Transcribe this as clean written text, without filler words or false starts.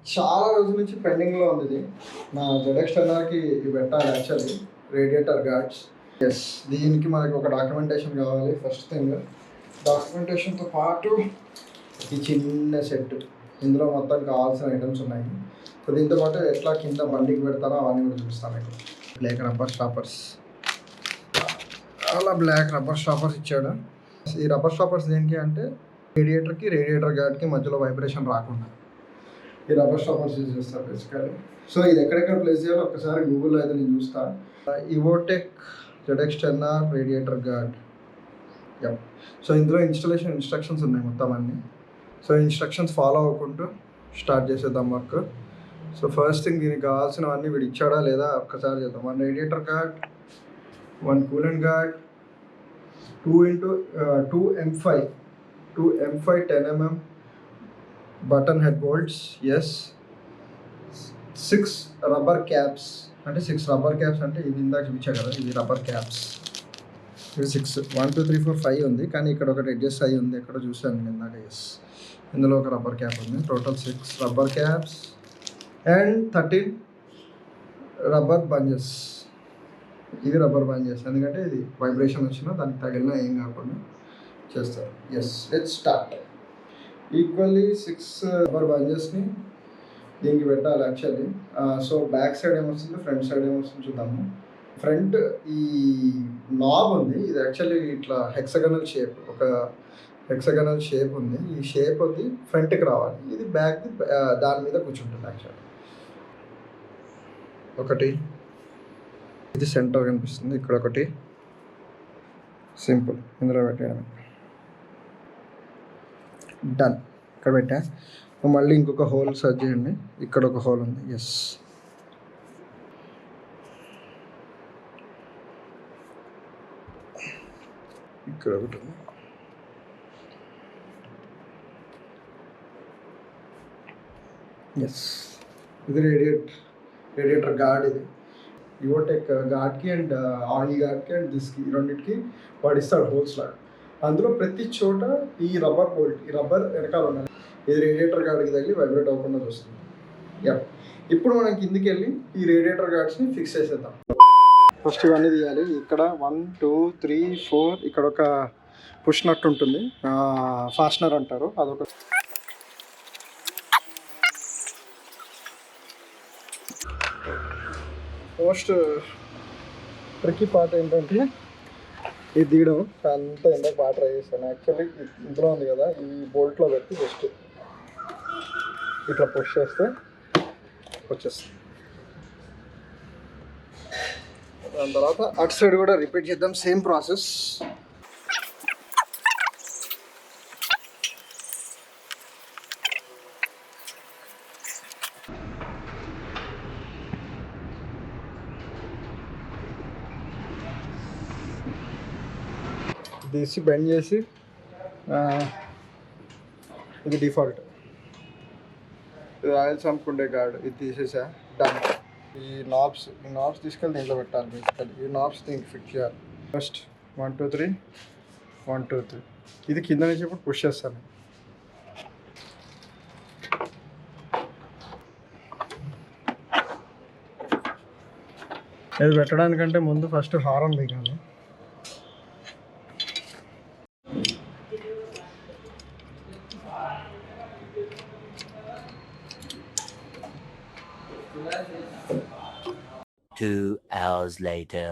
చాలా రోజుల నుంచి పెండింగ్లో ఉంది ఇది. నా ZX10Rకి ఇవి పెట్టాలి యాక్చువల్లీ, రేడియేటర్ గార్డ్స్. ఎస్, దీనికి మనకి ఒక డాక్యుమెంటేషన్ కావాలి. ఫస్ట్ థింగ్, డాక్యుమెంటేషన్తో పాటు ఈ చిన్న సెట్, ఇందులో మొత్తం కావాల్సిన ఐటమ్స్ ఉన్నాయి. సో దీంతో పాటు ఎట్లా కింద బండికి పెడతారో అవన్నీ కూడా చూపిస్తాను మీకు. బ్లాక్ రబ్బర్ స్టాపర్స్, అలా బ్లాక్ రబ్బర్ స్టాపర్స్ ఇచ్చాడు. ఈ రబ్బర్ స్టాపర్స్ దేనికి అంటే రేడియేటర్కి రేడియేటర్ గార్డ్కి మధ్యలో వైబ్రేషన్ రాకుండా ఈ రబ్బర్ స్టాపర్స్ యూజ్ చేస్తారు బేసికలీ. సో ఇది ఎక్కడెక్కడ ప్లేస్ చేయాలో ఒకసారి గూగుల్లో అయితే నేను చూస్తాను. Evotech ZX10R radiator guard. So ఇందులో ఇన్స్టాలేషన్ ఇన్స్ట్రక్షన్స్ ఉన్నాయి మొత్తం అన్నీ. సో ఇన్స్ట్రక్షన్స్ ఫాలో అవ్వకుంటూ స్టార్ట్ చేసేద్దాం వర్క్. సో ఫస్ట్ థింగ్, దీనికి కావాల్సినవన్నీ వీడు ఇచ్చాడా లేదా ఒక్కసారి చేద్దాం. 1 radiator guard, 1 coolant guard, 2 M5 10mm button head bolts, yes, 6 rubber caps. అంటే 6 రబ్బర్ క్యాప్స్ అంటే ఇది ఇందాక చూపించా కదా, ఇది రబ్బర్ క్యాప్స్. ఇది 6, 1 2 3 4 5 ఉంది, కానీ ఇక్కడ ఒకటి అడ్జస్ట్ అయ్యి ఉంది, ఎక్కడ చూసాను నేను ఇందాక. ఎస్, ఇందులో ఒక రబ్బర్ క్యాప్ ఉంది. Total 6 rubber caps and 13 rubber bunches. ఇది రబ్బర్ బంజెస్, ఎందుకంటే ఇది వైబ్రేషన్ వచ్చినా దానికి తగిలినా ఏం కాకుండా చేస్తారు. Yes, let's start. Equally 6 rubber బంజెస్ని దీనికి పెట్టాలి యాక్చువల్లీ. సో బ్యాక్ సైడ్ ఏమొస్తుంది, ఫ్రంట్ సైడ్ ఏమొస్తుంది చూద్దాము. ఫ్రంట్ ఈ నాబ్ ఉంది, ఇది యాక్చువల్లీ ఇట్లా హెక్సగనల్ షేప్, ఒక హెక్సగనల్ షేప్ ఉంది. ఈ షేప్ అది ఫ్రంట్కి రావాలి, ఇది బ్యాక్ దాని మీద కూర్చుంటుంది యాక్చువల్లీ. ఒకటి ఇది సెంటర్ కనిపిస్తుంది, ఇక్కడ ఒకటి, సింపుల్ ఇందులో పెట్టేయడమే. డన్, ఇక్కడ పెట్టా. మళ్ళీ ఇంకొక హోల్ సర్చ్ చేయండి, ఇక్కడ ఒక హోల్ ఉంది. ఎస్, ఇక్కడ ఒకటి ఉంది. ఎస్, ఇది రేడియేటర్ గార్డ్. ఇది Evotech గార్డ్కి అండ్ ఈ గార్డ్కి అండ్ దిస్కి, రెండింటికి వాడు ఇస్తాడు హోల్స్ లాగా. అందులో ప్రతి చోట ఈ రబ్బర్ బోల్ట్, ఈ రబ్బర్ వెనకాల ఉండాలి. ఇది రేడియేటర్ గార్డ్కి తగిలి వైబ్రేట్ అవ్వకుండా చూస్తుంది. ఇప్పుడు మనం కిందికి వెళ్ళి ఈ రేడియేటర్ గార్డ్స్ని ఫిక్స్ చేసేద్దాం. ఫస్ట్ ఇవన్నీ తీయాలి. ఇక్కడ 1 2 3 4 ఇక్కడ ఒక పుష్ నట్ ఉంటుంది, ఫాస్ట్నర్ అంటారు, అదొక. మోస్ట్ ట్రిక్కీ పార్ట్ ఏంటంటే ఇది తీయడం. అంతా ఇందాక బాగా ట్రై చేశాను యాక్చువల్లీ. ఇందులో ఉంది కదా, ఈ బోల్ట్లో పెట్టి జస్ట్ ఇట్లా పుష్ చేస్తే వచ్చేస్తుంది. దాని తర్వాత అటు సైడ్ కూడా రిపీట్ చేద్దాం, సేమ్ ప్రాసెస్. తీసి బెండ్ చేసి, ఇది డిఫాల్ట్, ఇది ఆయిల్ చంపుకుండే గార్డ్, ఇది తీసేసా. డన్. ఈ నాబ్స్ తీసుకెళ్ళి దీంట్లో పెట్టాలి బేసికలీ. ఈ నాబ్స్ దీనికి ఫిట్ చేయాలి. ఫస్ట్ 1 2 3 1 2 3 ఇది కింద నుంచి ఇప్పుడు పుష్ చేస్తాను. ఇది పెట్టడానికంటే ముందు ఫస్ట్ హారన్ దిగాలి. Two hours later.